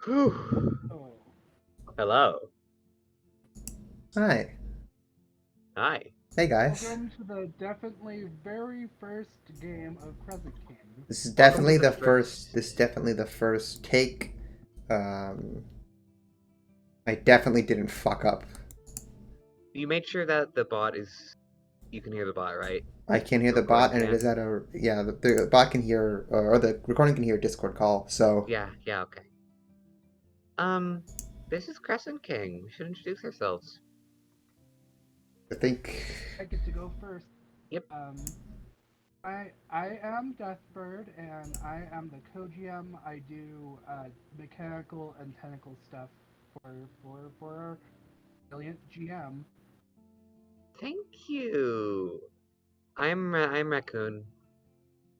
Whew. Oh. Hello. Hi. Hi. Hey guys. Welcome to the definitely very first game of Crescent King. This is Welcome definitely to the the first first. this is definitely the first take. Um I definitely didn't fuck up. You made sure that the bot is. You can hear the bot, right? I can hear The the bot recording and it can? is at a the bot can hear or the recording can hear a Discord call, so Yeah, okay. This is Crescent King. We should introduce ourselves. I think I get to go first. Yep. I am Deathbird, and I am the co-GM. I do mechanical and technical stuff for our brilliant GM. Thank you. I'm Raccoon.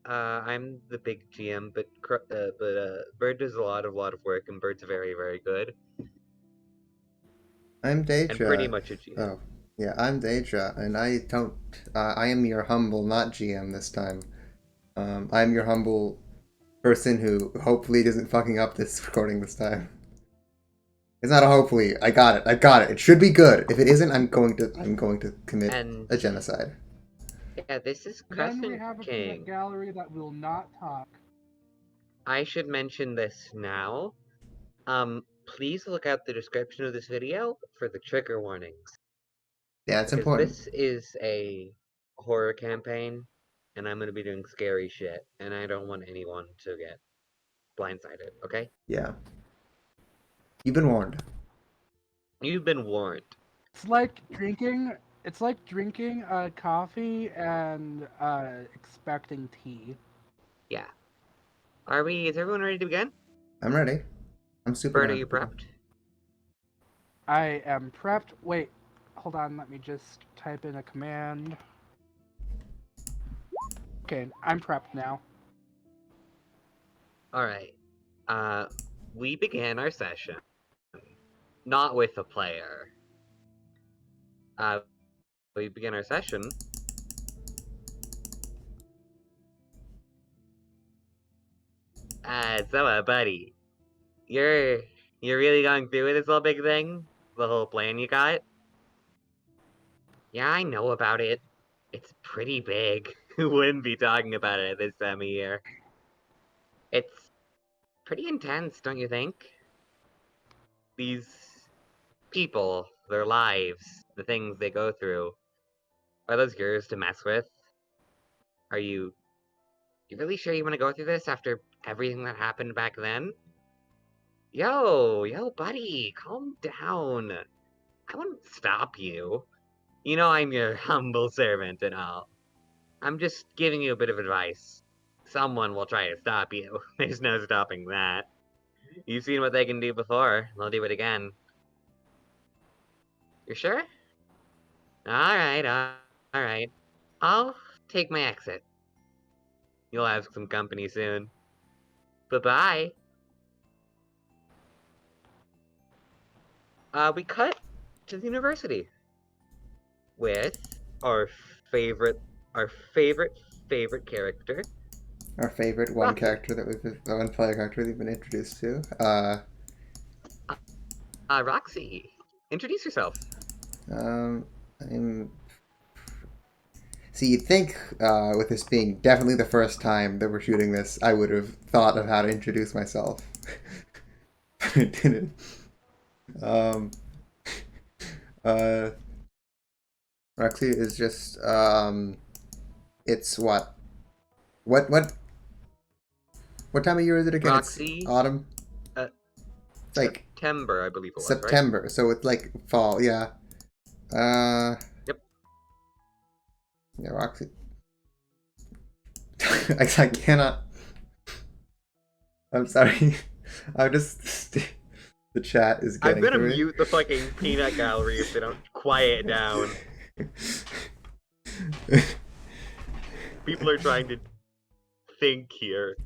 I'm the big GM, but Bird does a lot of work, and Bird's very, very good, I'm and pretty Deja. much a GM. Oh, yeah, I'm Deja and I don't I am your humble not GM this time. I'm your humble person who hopefully isn't fucking up this recording this time. It's not a hopefully. I got it. I got it. It should be good. If it isn't, I'm going to commit And a genocide. yeah, this is Then we Crescent have a peanut King. gallery that will not talk. I should mention this now. Please look at the description of this video for the trigger warnings. Yeah, it's Because important. this is a horror campaign, and I'm gonna be doing scary shit, and I don't want anyone to get blindsided, okay? Yeah. You've been warned. You've been warned. It's like drinking. It's like drinking coffee and expecting tea. Yeah. Is everyone ready to begin? I'm ready. I'm super Bird, are down you to begin. prepped? I am prepped. Wait, hold on. Let me just type in a command. Okay, I'm prepped now. Alright. We began our session not with a player. We began our session buddy, you're really going through with this whole big thing? The whole plan you got? Yeah, I know about it. It's pretty big. Who wouldn't be talking about it at this time of year? It's pretty intense, don't you think? These people, their lives, the things they go through, are those yours to mess with? Are you really sure you want to go through this after everything that happened back then? Yo, buddy, calm down. I wouldn't stop you. You know I'm your humble servant and all. I'm just giving you a bit of advice. Someone will try to stop you. There's no stopping that. You've seen what they can do before. They'll do it again. You're sure? Alright, alright. I'll take my exit. You'll have some company soon. Bye-bye. We cut to the university. With our favorite, our favorite character, Our favorite one Roxy. character that one player character that we've been introduced to. Roxy, introduce yourself. I'm. See, you'd think with this being definitely the first time that we're shooting this, I would have thought of how to introduce myself, but I didn't. Um, uh, Roxy is just it's what time of year is it again? Roxy, It's autumn. It's like September, I believe it was, September, right? so it's like fall. Yeah. Uh, Yep. yeah, Roxy. I cannot. I'm sorry. I'm just the chat is I'm getting to gonna me. mute the fucking peanut gallery if they don't quiet down. People are trying to think here.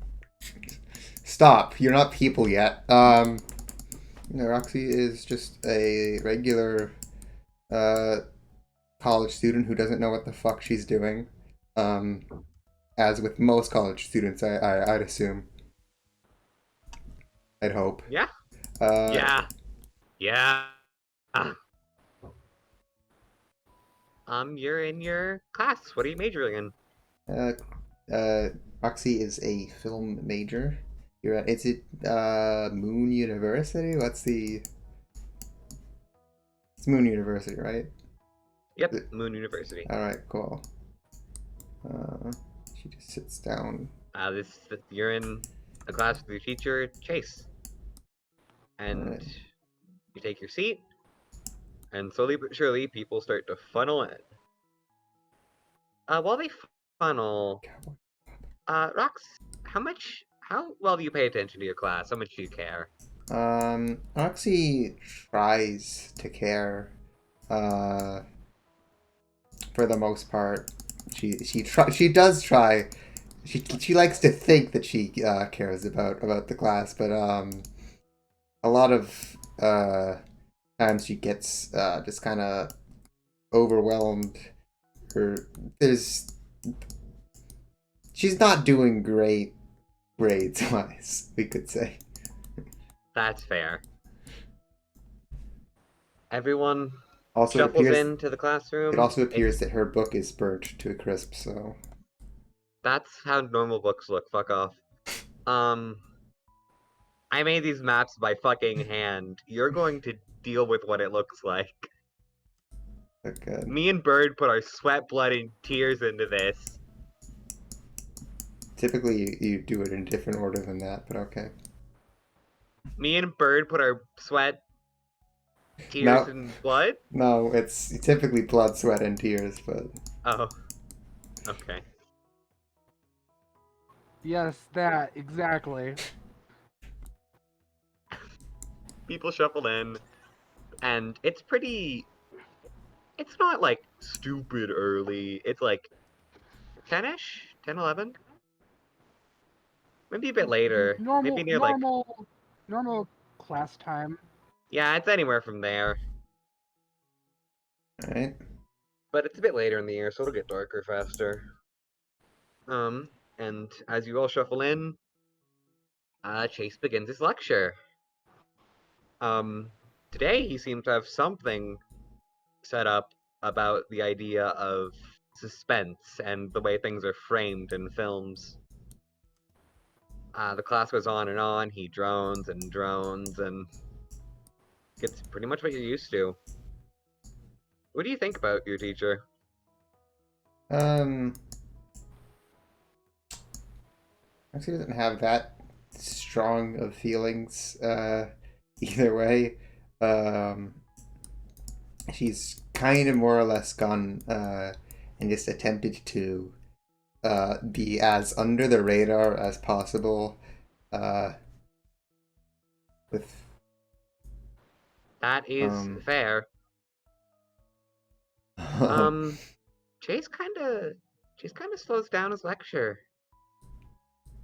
Stop. You're not people yet. Roxy is just a regular college student who doesn't know what the fuck she's doing. As with most college students, I'd assume. I'd hope. Yeah. Yeah. Yeah. Ah. You're in your class. What are you majoring in? Uh, Roxy is a film major. You're at, is it Moon University? It's Moon University, right? Yep, Moon University. All right, cool. Uh, she just sits down. You're in a class with your teacher, Chase, All and right. you take your seat, and slowly but surely, people start to funnel in. While they funnel, Cowboy. Rox, how well do you pay attention to your class? How much do you care? Roxy tries to care. Uh, for the most part, she does try. She likes to think that she cares about the class, but a lot of times she gets just kind of overwhelmed. Her there's she's not doing great grades wise, we could say. That's fair. Everyone Also, shuffles into the it classroom. also appears that her book is burnt to a crisp. So That's how normal books look. Fuck off. Um, I made these maps by fucking hand. You're going to deal with what it looks like. okay. Me and Bird put our sweat, blood, and tears into this. Typically, you do it in a different order than that, but okay. Me and Bird put our sweat, tears, No, and blood? no, it's typically blood, sweat, and tears, but Oh, okay. Yes, that exactly. People shuffle in, and it's pretty. It's not like stupid early. It's like 10 ish? 10, 11? Maybe a bit later. Maybe Normal, near like. normal, normal class time. Yeah, it's anywhere from there. all right. But it's a bit later in the year, so it'll get darker faster. Um, and as you all shuffle in, Chase begins his lecture. Um, Today he seemed to have something set up about the idea of suspense and the way things are framed in films. The class goes on and on. He drones and gets pretty much what you're used to. What do you think about your teacher? Um, actually doesn't have that strong of feelings either way. Um, she's kind of more or less gone and just attempted to be as under the radar as possible uh, with That is um, fair. um Um, Chase kind of Chase kind of slows down his lecture.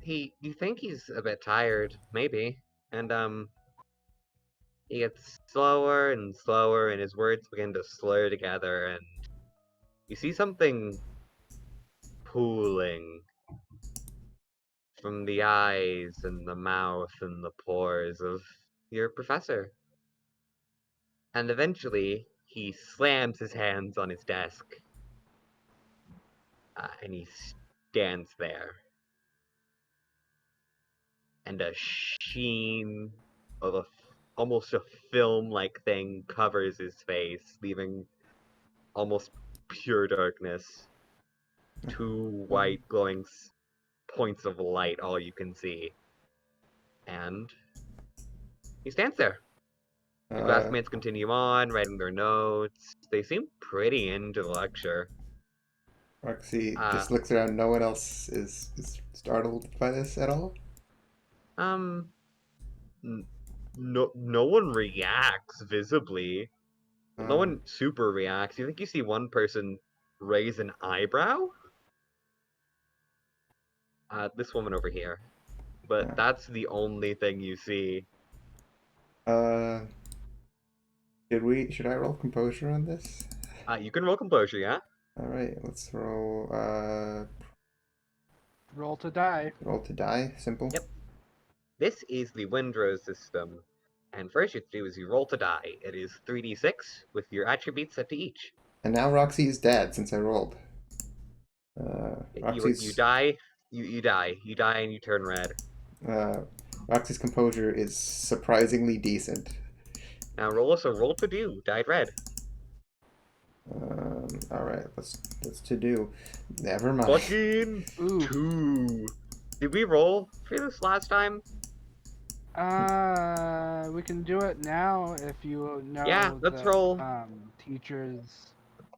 You think he's a bit tired, maybe, and he gets slower and slower, and his words begin to slur together, and you see something pooling from the eyes and the mouth and the pores of your professor. And eventually, he slams his hands on his desk, and he stands there, and a sheen of almost a film-like thing covers his face, leaving almost pure darkness. Two white glowing points of light, all you can see. And he stands there. Your uh, classmates continue on, writing their notes. They seem pretty into the lecture. Roxy Uh, just looks around. No one else is startled by this at all. um, no one reacts visibly. No Uh, one super reacts. You think you see one person raise an eyebrow? This woman over here. But uh, that's the only thing you see. uh, should I roll composure on this? You can roll composure, yeah? All right, let's Roll to die. roll to die. Simple. Yep. This is the Windrose system. And first you have to do is you roll to die. It is 3d6 with your attributes set to each. And now Roxy is dead since I rolled. You die, you die. You die and you turn red. Uh, Roxy's composure is surprisingly decent. Now roll us a roll to do. Died red. All right, let's to do. Never mind. Fucking Ooh. 2. Did we roll for this last time? We can do it now if you know Yeah, let's the roll. teachers.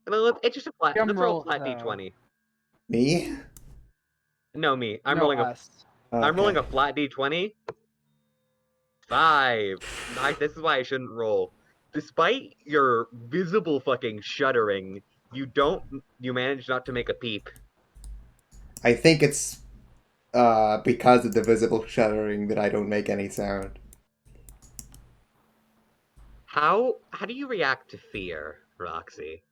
It's just a flat. Come Let's roll roll a flat though. d20. Me? No, me. I'm No, rolling a. us. I'm rolling a Okay. flat d20. 5. This is why I shouldn't roll. Despite your visible fucking shuddering, you manage not to make a peep. I think it's because of the visible shuddering that I don't make any sound. How do you react to fear, Roxy?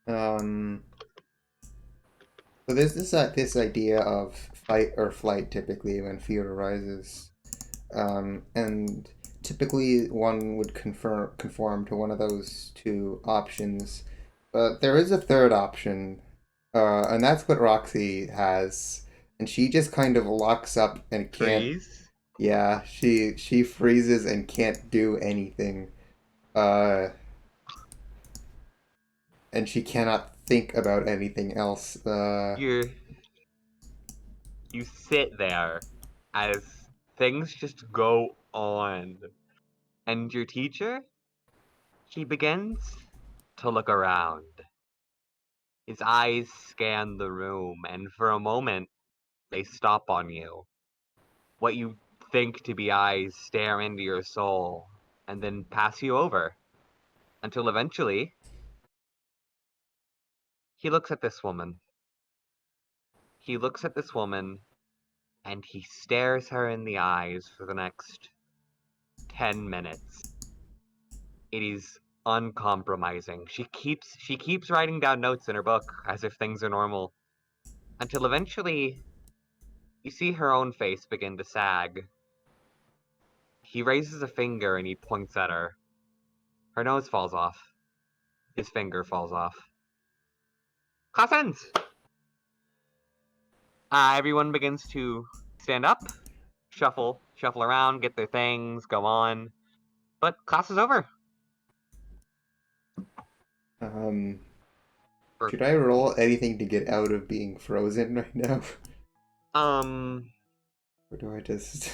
Um, so there's this idea of fight or flight typically when fear arises, and typically one would conform to one of those two options, but there is a third option, and that's what Roxy has, and she just kind of locks up and can't. Freeze? Yeah, she freezes and can't do anything. Uh, and she cannot think about anything else. You sit there as things just go on. And your teacher, he begins to look around. His eyes scan the room, and for a moment, they stop on you. What you think to be eyes stare into your soul, and then pass you over, until eventually, he looks at this woman. He looks at this woman, and he stares her in the eyes for the next 10 minutes. It is uncompromising. She keeps writing down notes in her book as if things are normal, until eventually you see her own face begin to sag. He raises a finger and he points at her. Her nose falls off. His finger falls off. Class ends! Everyone begins to stand up, shuffle around, get their things, go on. But class is over. um, For, should I roll anything to get out of being frozen right now? Or do I just...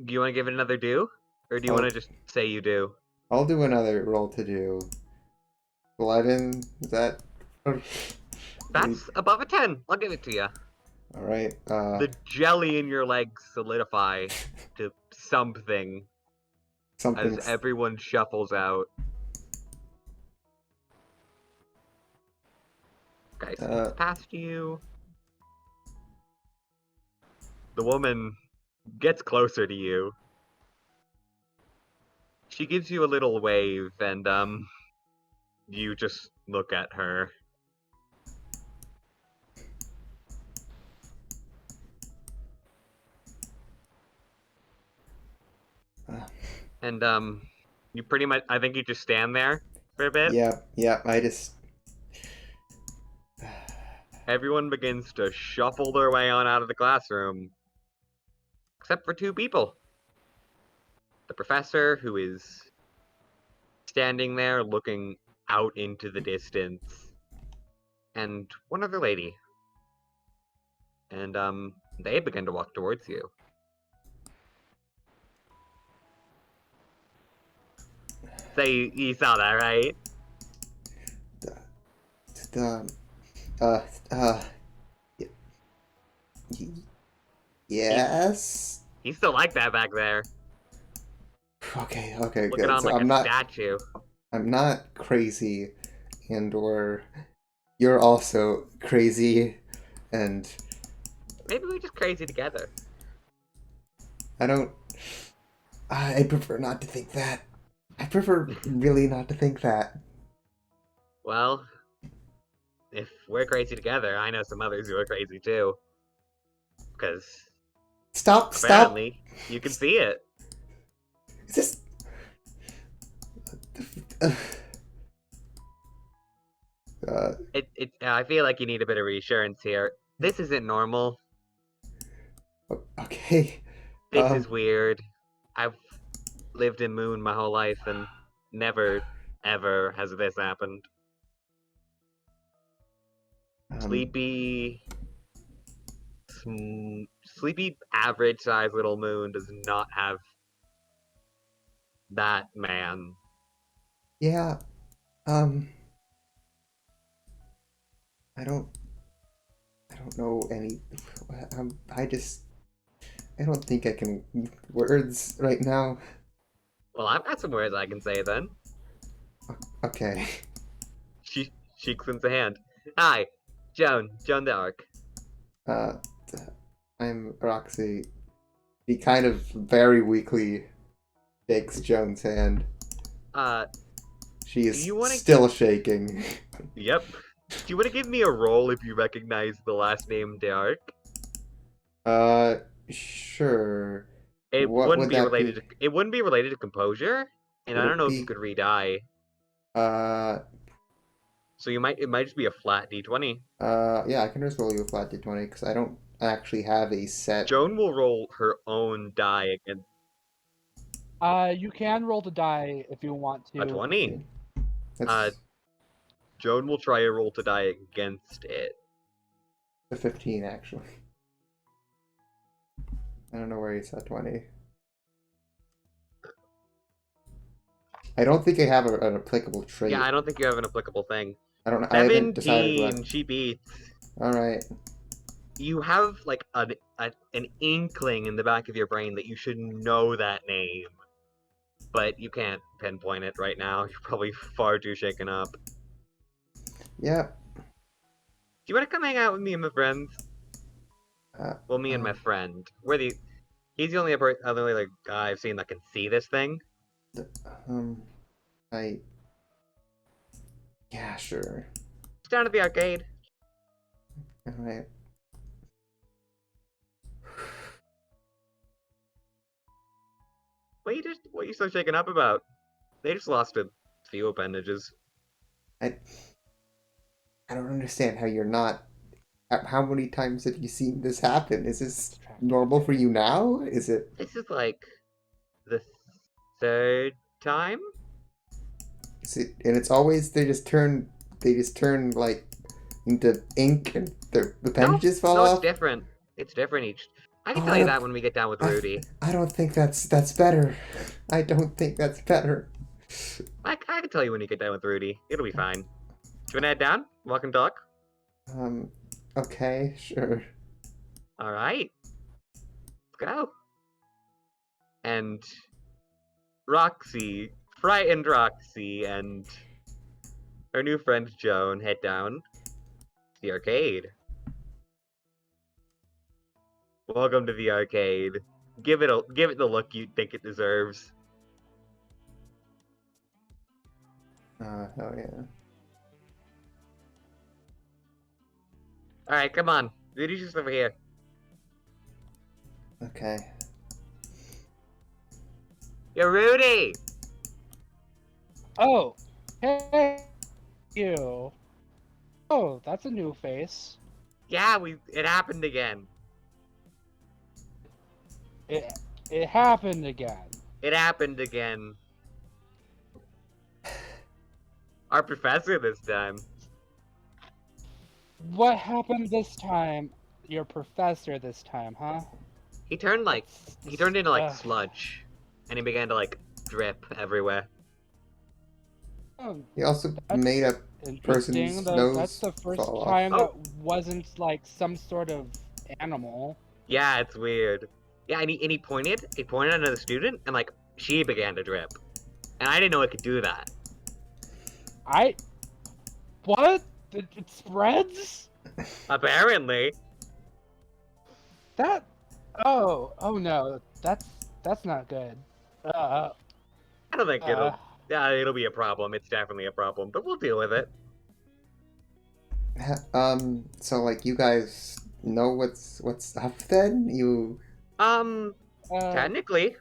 do you want to give it another do? Or do you want I'll, to just say you do? I'll do another roll to do. 11? Is that... That's above a 10. I'll give it to you. Alright, The jelly in your legs solidify to something as something... everyone shuffles out. Guy sneaks past you. The woman gets closer to you. She gives you a little wave, and you just look at her. And you pretty much, I think you just stand there for a bit. Yeah, I just... Everyone begins to shuffle their way on out of the classroom, except for two people. The professor, who is standing there looking out into the distance, and one other lady. And they begin to walk towards you. So you saw that, right? The... Uh... Uh... Yes? He's still like that back there, Okay, looking good. on So like a statue. I'm not crazy, and or you're also crazy, and Maybe we're just crazy together. I don't. I prefer not to think that. I prefer really not to think that. Well, if we're crazy together, I know some others who are crazy too. Because Stop! apparently you can see it. Is this? I feel like you need a bit of reassurance here. This isn't normal. Okay. This is weird. I've lived in Moon my whole life and never, ever has this happened. Sleepy, sleepy, average-sized little Moon does not have that man. Yeah. I don't know any. I don't think I can words right now. Well, I've got some words I can say then. Okay. She extends a hand. Hi, Joan the Ark. I'm Roxy. He kind of very weakly takes Joan's hand. She is still shaking. Yep. Do you want to give me a roll if you recognize the last name Dark? Sure. It What wouldn't would be that related be? to. It wouldn't be related to composure, and Would I don't it know if you be? could re-die. So it might just be a flat d20. Yeah, I can just roll you a flat d20 because I don't actually have a set. Joan will roll her own die against You can roll the die if you want to. a 20. That's Joan will try a roll to die against it. a 15 actually. I don't know where you saw 20. I don't think I have an applicable trait. Yeah, I don't think you have an applicable thing. I don't know. I haven't decided 17, what. she beats. Alright. You have like an inkling in the back of your brain that you should know that name, but you can't pinpoint it right now. You're probably far too shaken up. Yeah. Do you want to come hang out with me and my friends? Well, me and my friend. He's the only like guy I've seen that can see this thing. Yeah, sure. It's down at the arcade. Alright. What are you so shaken up about? They just lost a few appendages. I don't understand how you're not. How many times have you seen this happen? Is this normal for you now? Is it? This is like the third time? Is it? And it's always they just turn like into ink and their appendages fall off? off? It's different. It's different each. I can tell you that when we get down with Rudy. I don't think that's better. I don't think that's better. I can tell you when you get down with Rudy. It'll be fine. Do you want to head down? Walk and talk? Okay, sure. Alright. Let's go. And Roxy, frightened Roxy, and her new friend Joan head down to the arcade. Welcome to the arcade. Give it the look you think it deserves. Hell yeah. Alright, come on. Rudy's just over here. Okay. Yo, Rudy! Oh, hey, you. Oh, that's a new face. Yeah, it happened again. It happened again. It happened again. Our professor this time. What happened this time? Your professor this time, huh? He turned into like sludge, and he began to like drip everywhere. He also made a person's nose. That's the first fall time off. that wasn't like some sort of animal. Yeah, it's weird. Yeah, and he pointed at another student, and like she began to drip, and I didn't know it could do that. What? It spreads? Apparently. Oh no, that's not good. I don't think it'll be a problem. It's definitely a problem, but we'll deal with it. So like you guys know what's up then? You Technically.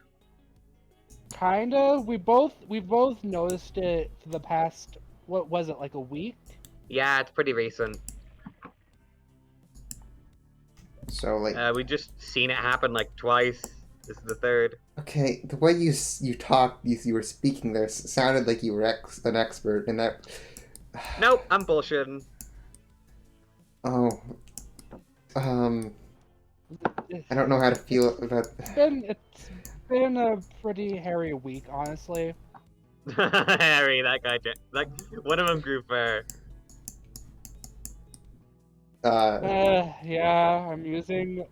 kind of. We both noticed it for the past, what was it, like a week? Yeah, it's pretty recent. So like, We just seen it happen like twice. This is the third. okay, the way you talked, you were speaking there sounded like you were an expert in that. Nope, I'm bullshitting. Oh, um, I don't know how to It's feel about. it's been a pretty hairy week, honestly. Harry, that guy, like one of them grew fur. Yeah, I'm using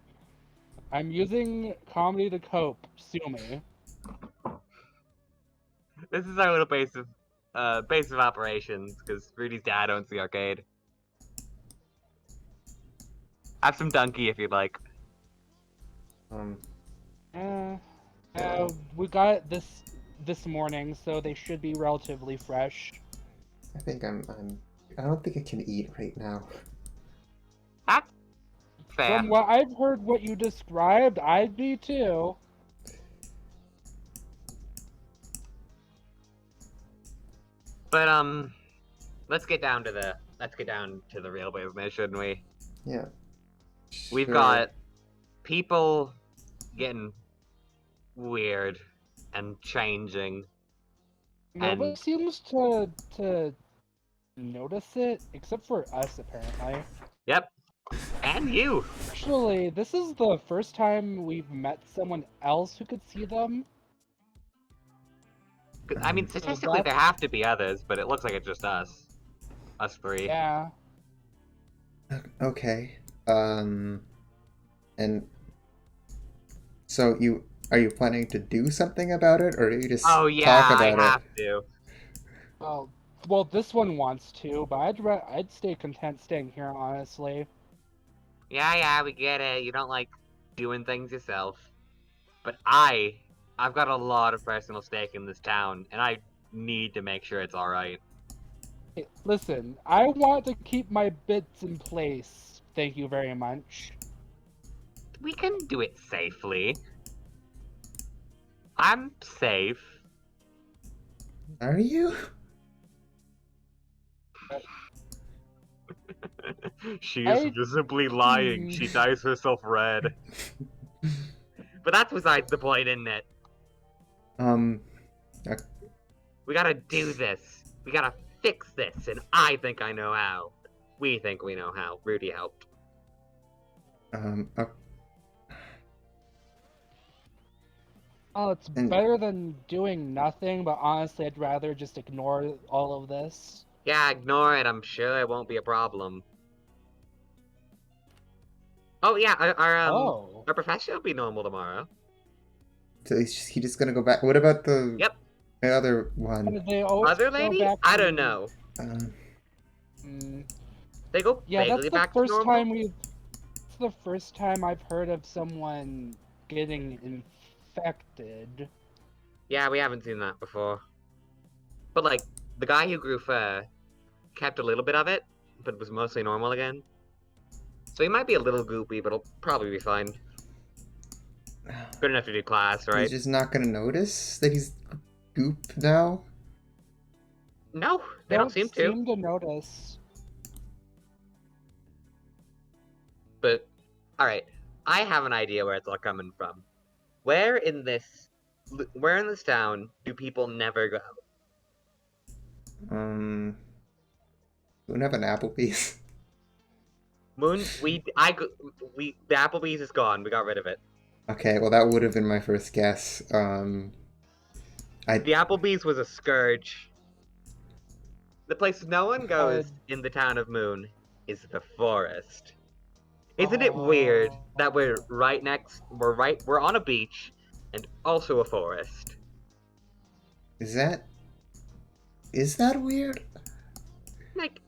comedy to cope. Sue me. This is our little base of operations because Rudy's dad owns the arcade. Have some donkey if you'd like. um, Uh, we got it this morning, so they should be relatively fresh. I think I don't think I can eat right now. That's fair. From what I've heard, what you described, I'd be too. But let's get down to the real bit of it, shouldn't we? Yeah. We've Sure. got people getting weird and changing. Nobody And seems to notice it, except for us, apparently. yep, and you. Actually, this is the first time we've met someone else who could see them. I mean, So statistically there have to be others, but it looks like it's just us three. Yeah. Okay. And so are you planning to do something about it, or do you just Oh yeah, talk I about have it? to. Well, this one wants to, but I'd stay content staying here, honestly. Yeah, we get it. You don't like doing things yourself. But I've got a lot of personal stake in this town, and I need to make sure it's alright. Hey, listen, I want to keep my bits in place. Thank you very much. We can do it safely. I'm safe. Are you? She is I- just simply lying. She dyes herself red. But that's besides the point, isn't it? Um, We gotta do this. We gotta fix this, and I think I know how. We think we know how. Rudy helped. uh, Oh, it's And- better than doing nothing, but honestly, I'd rather just ignore all of this. Yeah, ignore it. I'm sure it won't be a problem. Oh yeah, our professor will be normal tomorrow. so he just gonna go back. What about the Yep. other one? They always Other go lady? back I to- don't know. Mm, They go yeah, that's vaguely the back to first normal. time we've. It's the first time I've heard of someone getting infected. Yeah, we haven't seen that before. But like, the guy who grew fur kept a little bit of it, but was mostly normal again. So he might be a little goopy, but he'll probably be fine. Good enough to do class, right? He's just not gonna notice that he's goop now. No, they don't seem to. Seem to notice. But, alright. I have an idea where it's all coming from. Where in this town do people never go? We don't have an Applebee's. The Applebee's is gone. We got rid of it. Okay, well that would have been my first guess. The Applebee's was a scourge. The place no one goes in the town of Moon is the forest. Isn't it weird that we're on a beach and also a forest? Is that weird? Like,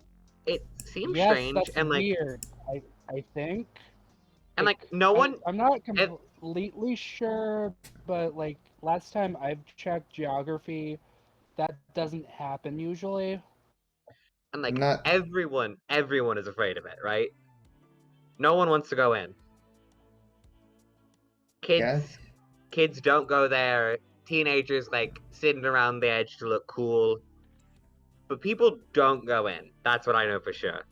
it seems Yes, strange that's and like weird. I think. and like no one. I'm not completely sure, but like last time I've checked geography, that doesn't happen usually. And like Not- everyone is afraid of it, right? No one wants to go in. Yeah. Kids don't go there. teenagers like sitting around the edge to look cool. But people don't go in. That's what I know for sure.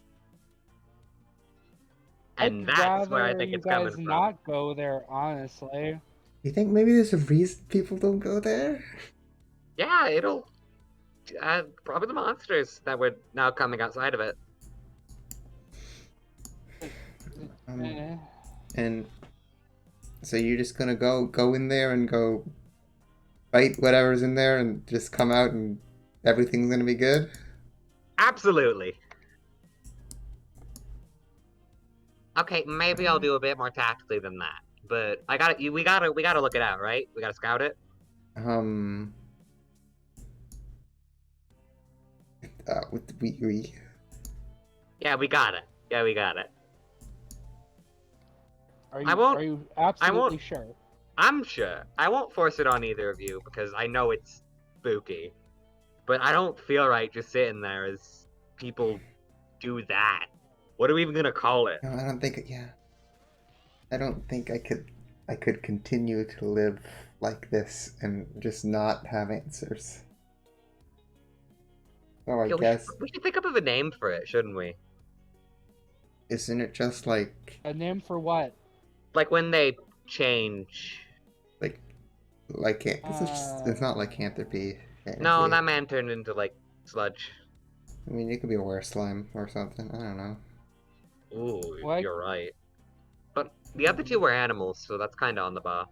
And I'd that's where I rather think you it's coming guys from. not go there, honestly. You think maybe there's a reason people don't go there? Yeah, it'll probably the monsters that were now coming outside of it. Eh. And so you're just gonna go in there and go fight whatever's in there and just come out and everything's gonna be good? Absolutely. Okay, maybe I'll do a bit more tactically than that. But we gotta look it out, right? We gotta scout it. We Yeah, we got it. Yeah, we got it. Are I won't- you absolutely sure? I'm sure. I won't force it on either of you because I know it's spooky. But I don't feel right just sitting there as people do that. What are we even gonna call it? no, I don't think yeah. I don't think I could continue to live like this and just not have answers. So I Yeah, guess we should think up of a name for it, shouldn't we? isn't it just like A name for what? Like when they change. it's not lycanthropy. No, Technically. that man turned into like sludge. I mean, it could be a were slime or something. I don't know. Ooh, What? you're right. But the other two were animals, so that's kind of on the bar.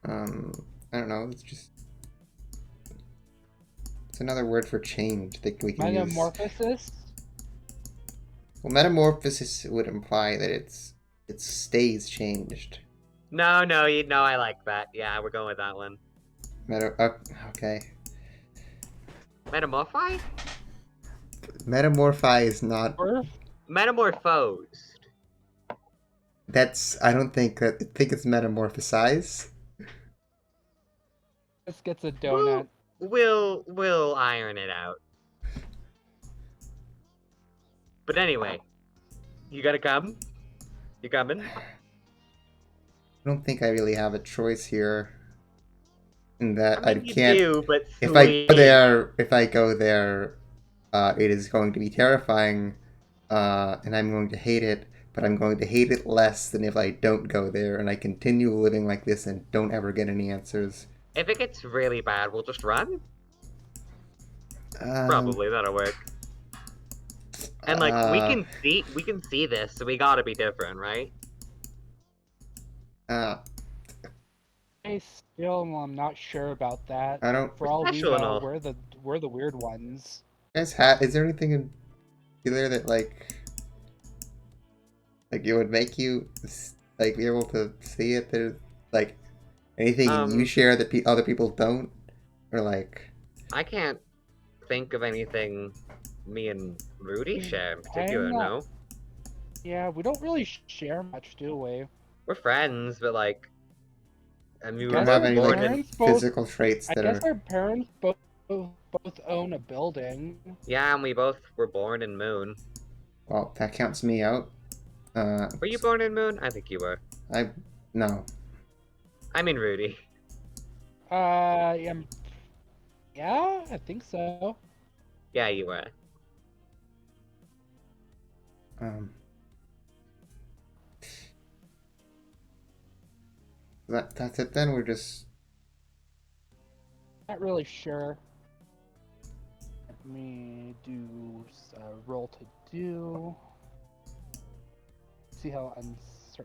I don't know. It's another word for change that we can use. Metamorphosis? Well, metamorphosis would imply that it stays changed. No, you know I like that. Yeah, we're going with that one. Okay. Metamorphi? Metamorphi is not. Or Metamorphosed. I don't think that. I think it's metamorphosize. this gets a donut. We'll iron it out. But anyway, you gotta come. You coming? I don't think I really have a choice here. In that I mean, I can't. You do, but If sweet. I go there, it is going to be terrifying, and I'm going to hate it. But I'm going to hate it less than if I don't go there and I continue living like this and don't ever get any answers. If it gets really bad, we'll just run. Um, Probably that'll work. And like we can see this, so we gotta be different, right? Uh, I still am not sure about that. I don't. For all we Special and know, all. we're the weird ones. Guys, is there anything in there that like it would make you like be able to see it? There's like anything you share that other people don't, or like I can't think of anything me and Rudy share in particular. I'm not- No, Yeah, we don't really share much, do we? we're friends, but like, I mean, you we don't were have both any born like in. parents both- physical traits I that guess are. our parents both own a building. Yeah, and we both were born in Moon. Well, that counts me out. Were you born in Moon? I think you were. No. I mean Rudy. Yeah, I think so. Yeah, you were. That's it then. We're just. Not really sure. Let me do roll to do. See how uncertain.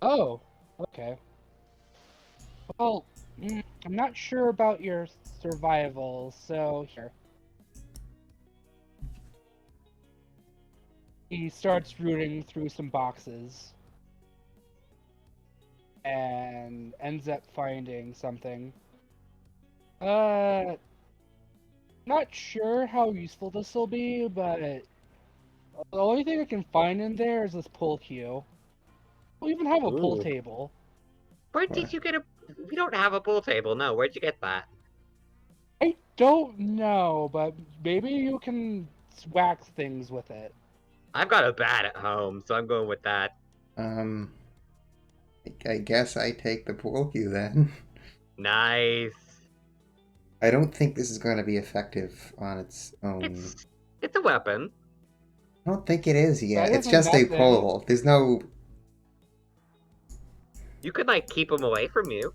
Oh, okay. Well, I'm not sure about your survival, so here. He starts rooting through some boxes and ends up finding something. Not sure how useful this will be, but the only thing I can find in there is this pool cue. We even have a pool Ooh. table. Where did you get a? We don't have a pool table. No, where'd you get that? I don't know, but maybe you can wax things with it. I've got a bat at home, so I'm going with that. I guess I take the pool cue then. Nice. I don't think this is going to be effective on its own. It's a weapon. I don't think it is yet. Better It's than just a nothing. pole. There's no... You could like keep them away from you.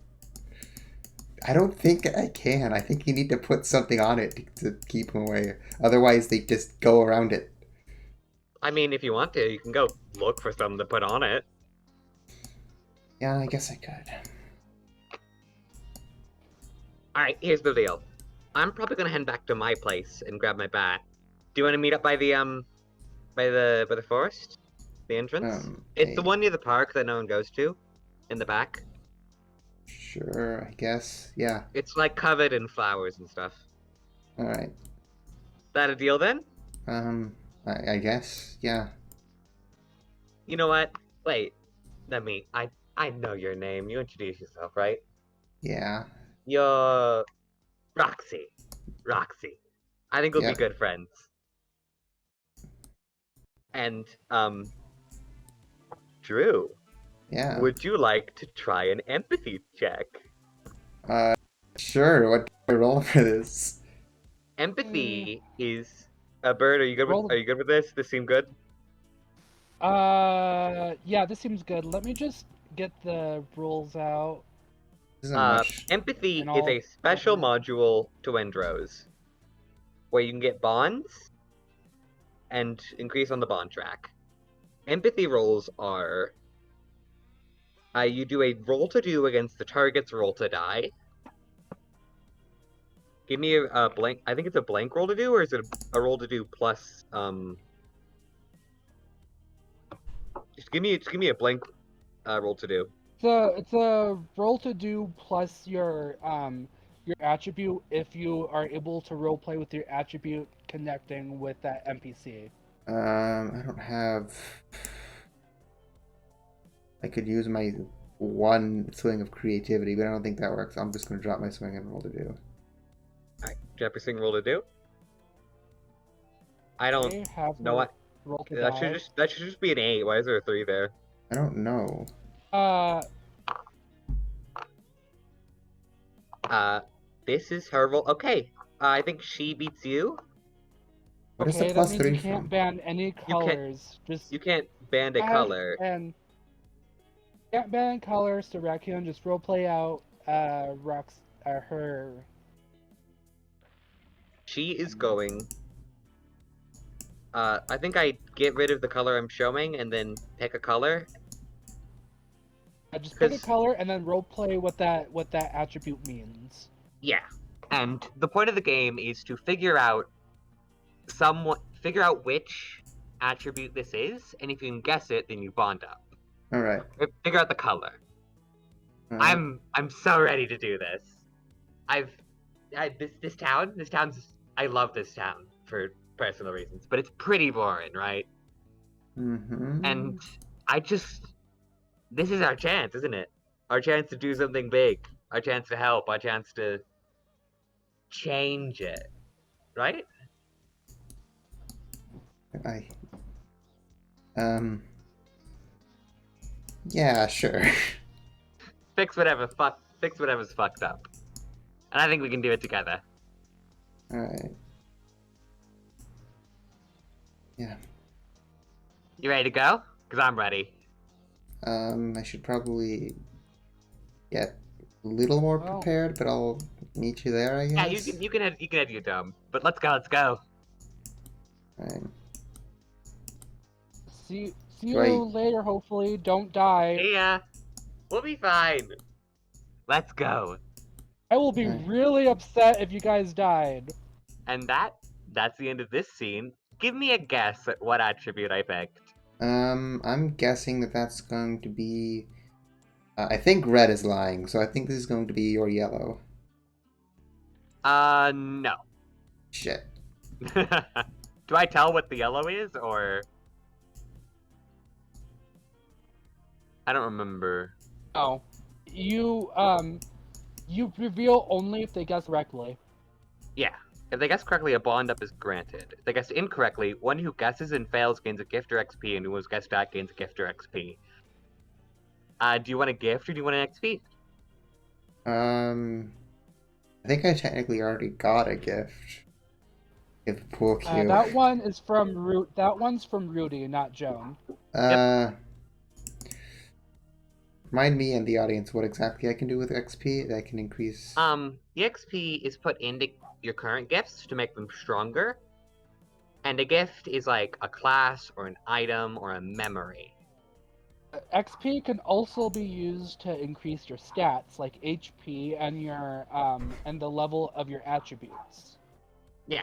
I don't think I can. I think you need to put something on it to keep them away. Otherwise, they just go around it. I mean, if you want to, you can go look for something to put on it. Yeah, I guess I could. Alright, here's the deal. I'm probably gonna head back to my place and grab my bat. Do you want to meet up by the by the forest? The entrance? It's the one near the park that no one goes to. In the back. Sure, I guess. Yeah. It's like covered in flowers and stuff. Alright. That a deal then? I guess. Yeah. You know what? Wait. I know your name. You introduce yourself, right? Yeah. You're Roxy. Roxy. I think we'll be Yeah. good friends. And, Drew, Yeah. would you like to try an empathy check? Sure. What do I roll for this? Empathy is a bird. Are you good with this? This seem good? Yeah, this seems good. Let me just get the rules out. This isn't much. Empathy And is I'll a special open it. module to Endros, where you can get bonds and increase on the bond track. Empathy rolls are you do a roll to do against the target's roll to die. Give me a blank. I think it's a blank roll to do, or is it a roll to do plus? Just give me a blank roll to do. It's a roll to do plus your attribute if you are able to role play with your attribute connecting with that NPC. I don't have... I could use my one swing of creativity, but I don't think that works. I'm just going to drop my swing and roll to do. Alright, drop your roll to do. I don't Okay, have know what. roll to That die. should just be an 8. Why is there a 3 there? I don't know. This is her roll. Okay, I think she beats you. What is Okay, the that plus means 3 you can't from? ban any colors. Just You can't band a color. and can't ban colors. So Raccoon just roleplay out her. She is going. I think I get rid of the color I'm showing and then pick a color. Just pick a 'Cause- color and then roleplay what that attribute means. Yeah, and the point of the game is to figure out which attribute this is, and if you can guess it, then you bond up. Alright. Figure out the color. I'm so ready to do this. This town's I love this town for personal reasons, but it's pretty boring, right? Mm-hmm. And this is our chance, isn't it? Our chance to do something big, our chance to help, our chance to change it, right? Yeah, sure. Fix whatever's fucked up. And I think we can do it together. Alright. Yeah. You ready to go? Because I'm ready. I should probably get a little more prepared, but I'll meet you there, I guess. Yeah, you can head to your dome. But let's go. Alright. See you later. Hopefully, don't die. Yeah, we'll be fine. Let's go. I will be really upset if you guys died. And that's the end of this scene. Give me a guess at what attribute I picked. I'm guessing that that's going to be... I think red is lying, so I think this is going to be your yellow. No. Shit. Do I tell what the yellow is, or... I don't remember. Oh. You reveal only if they guess correctly. Yeah. If they guess correctly, a bond up is granted. If they guess incorrectly, one who guesses and fails gains a gift or XP, and who was guessed back gains a gift or XP. Do you want a gift or do you want an XP? I think I technically already got a gift. Give the pool cue. That one is from That one's from Rudy, not Joan. Remind me and the audience what exactly I can do with XP that I can increase. The XP is put into your current gifts to make them stronger. And a gift is like a class or an item or a memory. XP can also be used to increase your stats, like HP and your and the level of your attributes. Yeah.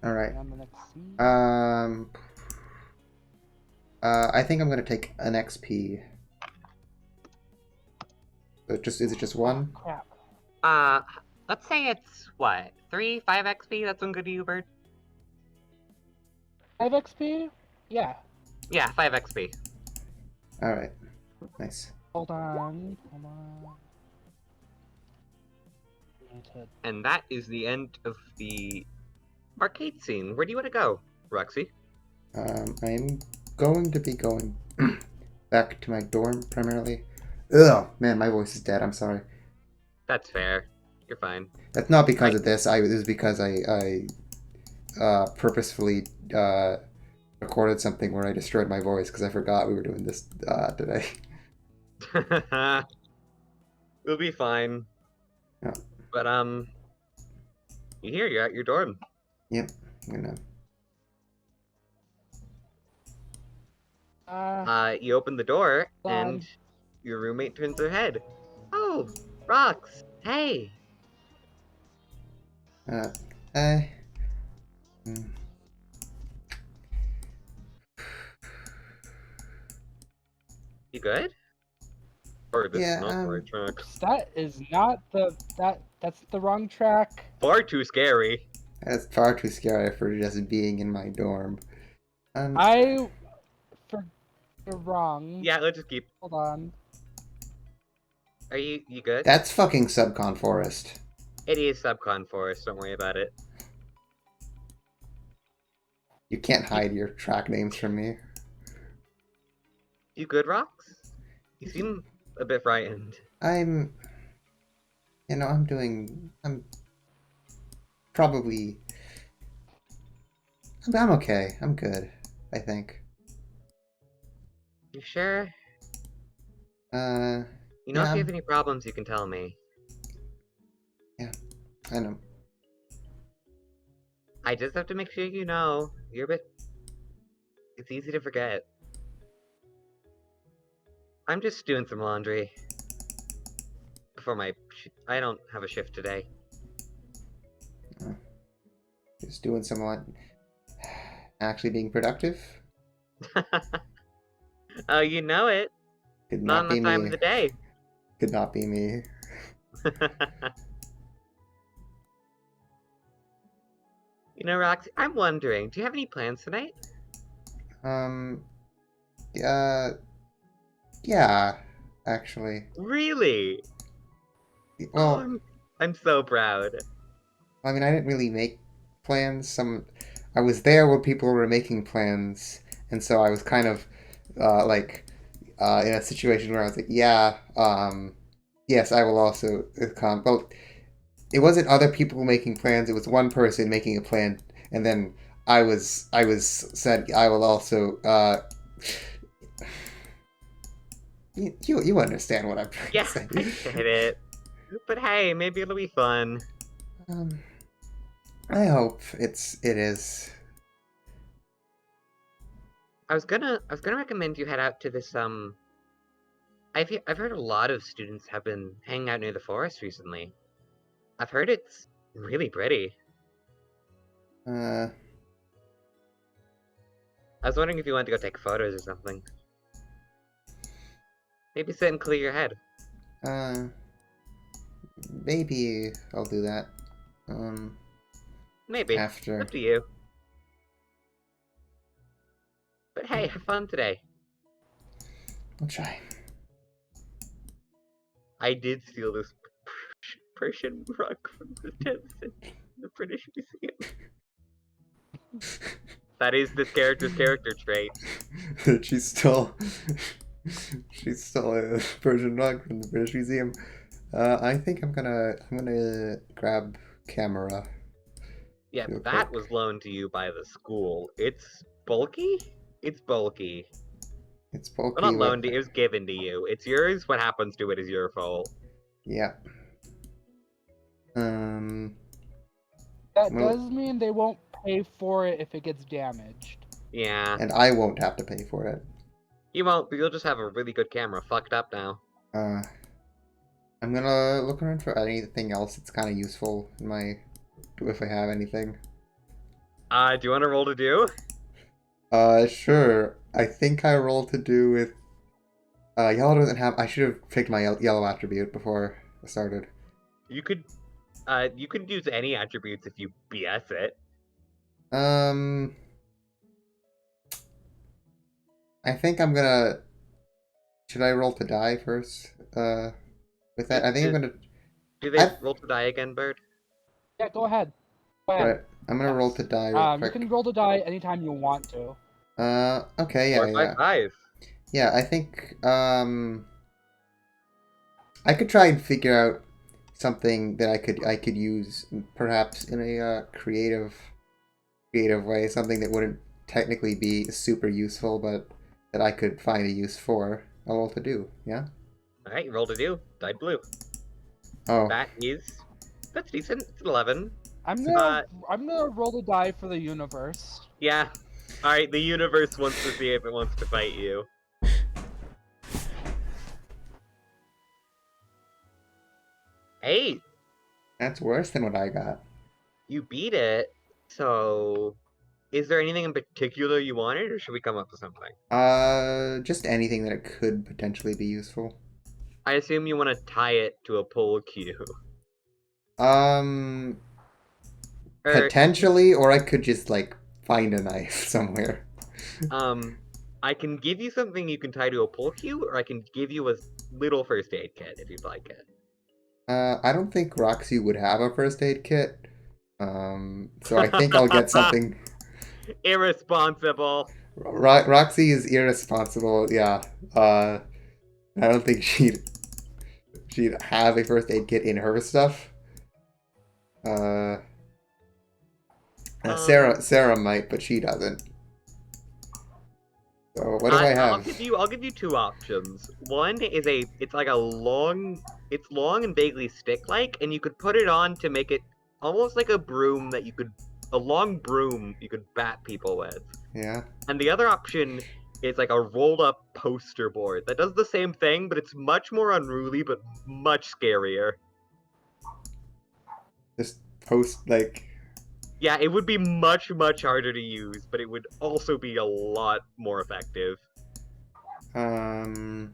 All right. On the next scene. I think I'm gonna take an XP. Is it just one? Crap. Let's say it's what, 3, 5 XP? That's one good to you, Bird. 5 XP? Yeah. Yeah, 5 XP. All right. Nice. Hold on. And that is the end of the arcade scene. Where do you want to go, Roxy? I'm going to be going back to my dorm primarily. Ugh, man, my voice is dead. I'm sorry. That's fair. You're fine. That's not because of this. This is because I purposefully recorded something where I destroyed my voice because I forgot we were doing this today. We'll be fine. Yeah. But you're at your dorm. Yep. I'm gonna. You open the door Bye. and your roommate turns her head. Oh, Rox, hey. Hey. You good? Or this Yeah, is not the right track. That is not that's the wrong track. Far too scary. That's far too scary for just being in my dorm. You're wrong. Yeah, let's just keep. Hold on. Are you good? That's fucking Subcon Forest. It is Subcon Forest, don't worry about it. You can't hide your track names from me. You good, Rox? You seem a bit frightened. I'm probably... I'm okay. I'm good, I think. You sure? Yeah, if you have any problems, you can tell me. Yeah, I know. I just have to make sure you know. You're a bit... It's easy to forget. I'm just doing some laundry. Before my... I don't have a shift today. Just doing some actually being productive. Oh, you know it. Could Not not be enough time me. in the day. Could not be me. You know, Roxy, I'm wondering, do you have any plans tonight? Yeah, actually. Really? Well, Oh, I'm so proud. I mean, I didn't really make plans. I was there when people were making plans, and so I was kind of in a situation where I was like, yeah, yes, I will also come. Well, it wasn't other people making plans; it was one person making a plan, and then I was said I will also. You understand what I'm trying Yeah, to say? I get it. But hey, maybe it'll be fun. I hope it is. I was gonna recommend you head out to this I've heard a lot of students have been hanging out near the forest recently. I've heard it's really pretty. I was wondering if you wanted to go take photos or something. Maybe sit and clear your head. Maybe I'll do that. Maybe. After. Up to you. But hey, have fun today. I'll try. I did steal this Persian rug from the Thames in the British Museum. That is this character's character trait. she's still a Persian rug from the British Museum. I think I'm gonna grab camera. Yeah, real that quick. was loaned to you by the school. It's bulky? It's bulky. It's Well, bulky, not but loaned, it was given to you. It's yours, what happens to it is your fault. yeah. That Well, does mean they won't pay for it if it gets damaged. Yeah. and I won't have to pay for it. You won't, but you'll just have a really good camera fucked up now. I'm gonna look around for anything else that's kind of useful in my, if I have anything. Do you want to roll to do? Sure. I think I rolled to do with. Yellow doesn't have. I should have picked my yellow attribute before I started. You could use any attributes if you BS it. I think I'm gonna. Should I roll to die first? With that, I think I'm gonna. Do they roll to die again, Bird? Yeah, go ahead. Go ahead. Right. I'm gonna roll to die real You quick. can roll to die anytime you want to. Okay, Or yeah. 5. Yeah, I think, I could try and figure out something that I could use, perhaps in a, creative way, something that wouldn't technically be super useful, but that I could find a use for. I'll roll to do, yeah? Alright, roll to do. Died blue. Oh. That's decent. It's an 11. I'm gonna roll to die for the universe. Yeah. Alright, the universe wants to see if it wants to fight you. Hey! That's worse than what I got. You beat it, so... Is there anything in particular you wanted, or should we come up with something? Just anything that it could potentially be useful. I assume you want to tie it to a pole cue. Potentially, or I could just, like, find a knife somewhere. I can give you something you can tie to a pole cue, or I can give you a little first aid kit if you'd like it. I don't think Roxy would have a first aid kit. So I think I'll get something. Irresponsible. Roxy is irresponsible, yeah. I don't think she'd have a first aid kit in her stuff. Sarah might, but she doesn't. So what do I have? I'll give you 2 options. One is it's long and vaguely stick-like, and you could put it on to make it almost like a broom a long broom you could bat people with. Yeah. And the other option is like a rolled-up poster board that does the same thing, but it's much more unruly, but much scarier. Just post, like... Yeah, it would be much, much harder to use, but it would also be a lot more effective. So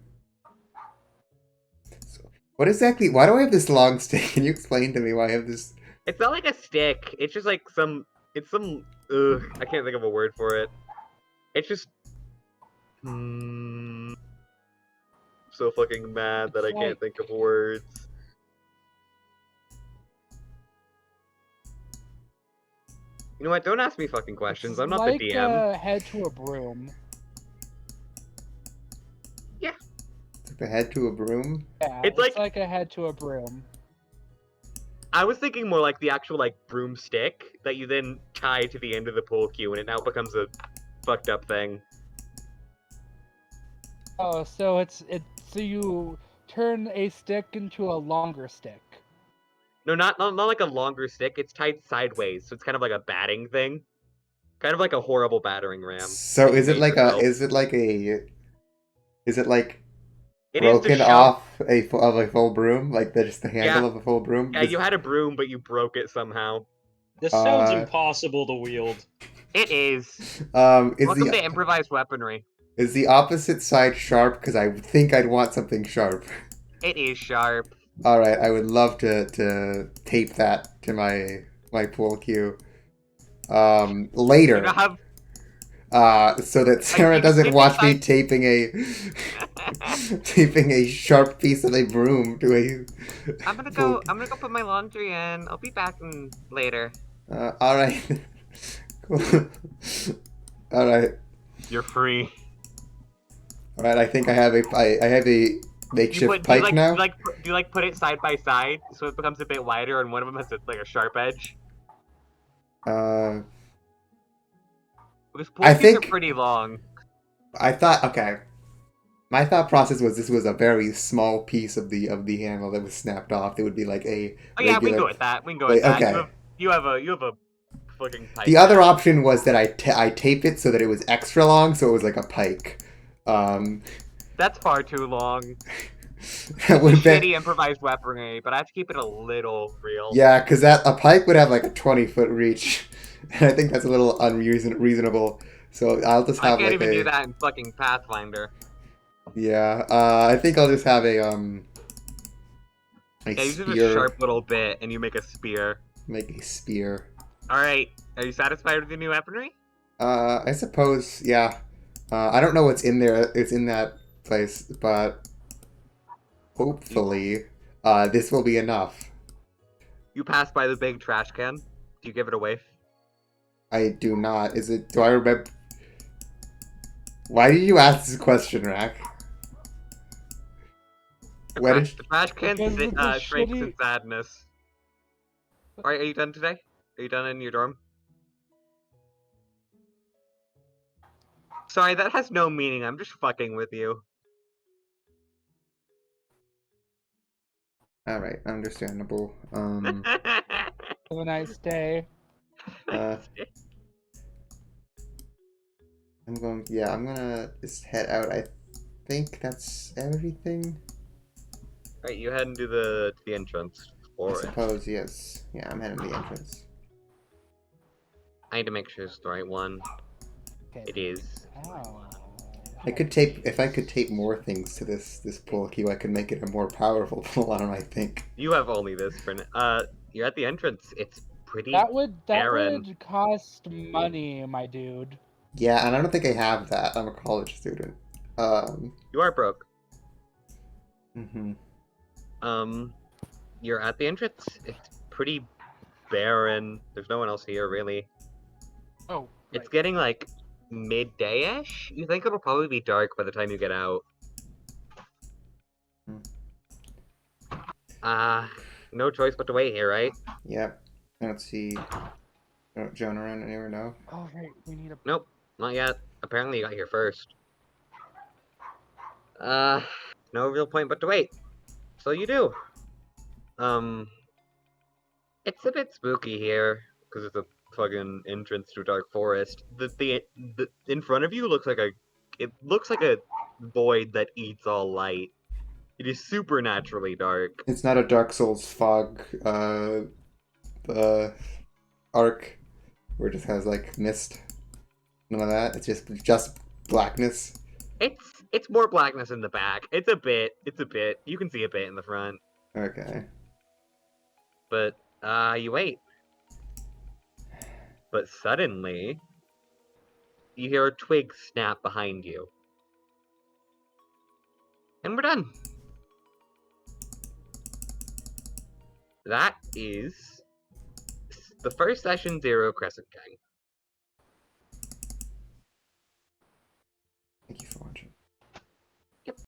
what exactly... Why do I have this long stick? Can you explain to me why I have this... It's not like a stick. It's just like I can't think of a word for it. It's just... I'm so fucking mad that I can't think of words. You know what? Don't ask me fucking questions. I'm not the DM. Like a head to a broom. Yeah. It's like the head to a broom? Yeah, It's like a head to a broom. I was thinking more like the actual broomstick that you then tie to the end of the pole cue, and it now becomes a fucked up thing. Oh, so so you turn a stick into a longer stick. No, not like a longer stick. It's tied sideways, so it's kind of like a batting thing. Kind of like a horrible battering ram. So is it like broken off of a full broom? Like just the handle of a full broom? Yeah, you had a broom, but you broke it somehow. This sounds impossible to wield. It is. Welcome to improvised weaponry. Is the opposite side sharp? Because I think I'd want something sharp. It is sharp. Alright, I would love to tape that to my pool cue. Later. So that Sarah doesn't watch me taping a... Taping a sharp piece of a broom to a. I'm gonna full- go. I'm gonna go put my laundry in. I'll be back later. All right. Cool. All right. You're free. All right. I think I have a makeshift pike now. Do you like put it side by side so it becomes a bit wider and one of them has like a sharp edge? Uh, Because I pool cues are think- pretty long. I thought okay. My thought process was this was a very small piece of the handle that was snapped off. It would be like a Oh yeah, we can regular. go with that. We can go with Wait, that. okay. You have a fucking pike. The other now. option was that I tape it so that it was extra long, so it was like a pike. That's far too long. That would have been Shitty improvised weaponry, but I have to keep it a little real. yeah, because a pike would have like a 20-foot reach, and I think that's a little unreasonable. So I'll just I have can't like even do that in fucking Pathfinder. yeah. I think I'll just have a Yeah, you just have a spear. sharp little bit and you make a spear. Make a spear. Alright, are you satisfied with your new weaponry? I suppose yeah. I don't know what's in there. It's in that place, but hopefully, this will be enough. You pass by the big trash can. Do you give it a whiff? I do not. Is it? Do I remember? Why did you ask this question, Rack? Where did? The trash can Because it's a shrinks in shitty- sadness. Alright, are you done today? Are you done in your dorm? Sorry, that has no meaning. I'm just fucking with you. All right, understandable. Have a nice day. I'm going. Yeah, I'm gonna just head out. I think that's everything. Alright, you head into the entrance I for it. suppose yes. Yeah, I'm heading to the entrance. I need to make sure it's the right one. Okay. It is. Ow. I could tape if I could tape more things to this pool cue. I could make it a more powerful alarm. I think. You have only this for now. You're at the entrance. It's pretty That would barren. cost money, my dude. Yeah, and I don't think I have that. I'm a college student. You are broke. Mhm. You're at the entrance. It's pretty barren. There's no one else here, really. Oh, It's getting like midday-ish. You think it'll probably be dark by the time you get out. No choice but to wait here, right? Yep. I don't see Joan around anywhere now. oh right, we need a. Nope, not yet. Apparently you got here first. No real point but to wait. So you do. It's a bit spooky here because it's a fucking entrance to a dark forest. The in front of you looks like a void that eats all light. It is supernaturally dark. It's not a Dark Souls fog arc where it just has like mist. None of that. It's just blackness. It's more blackness in the back. It's a bit. You can see a bit in the front. Okay. But you wait. But suddenly you hear a twig snap behind you. And we're done. That is the first session 0 Crescent King.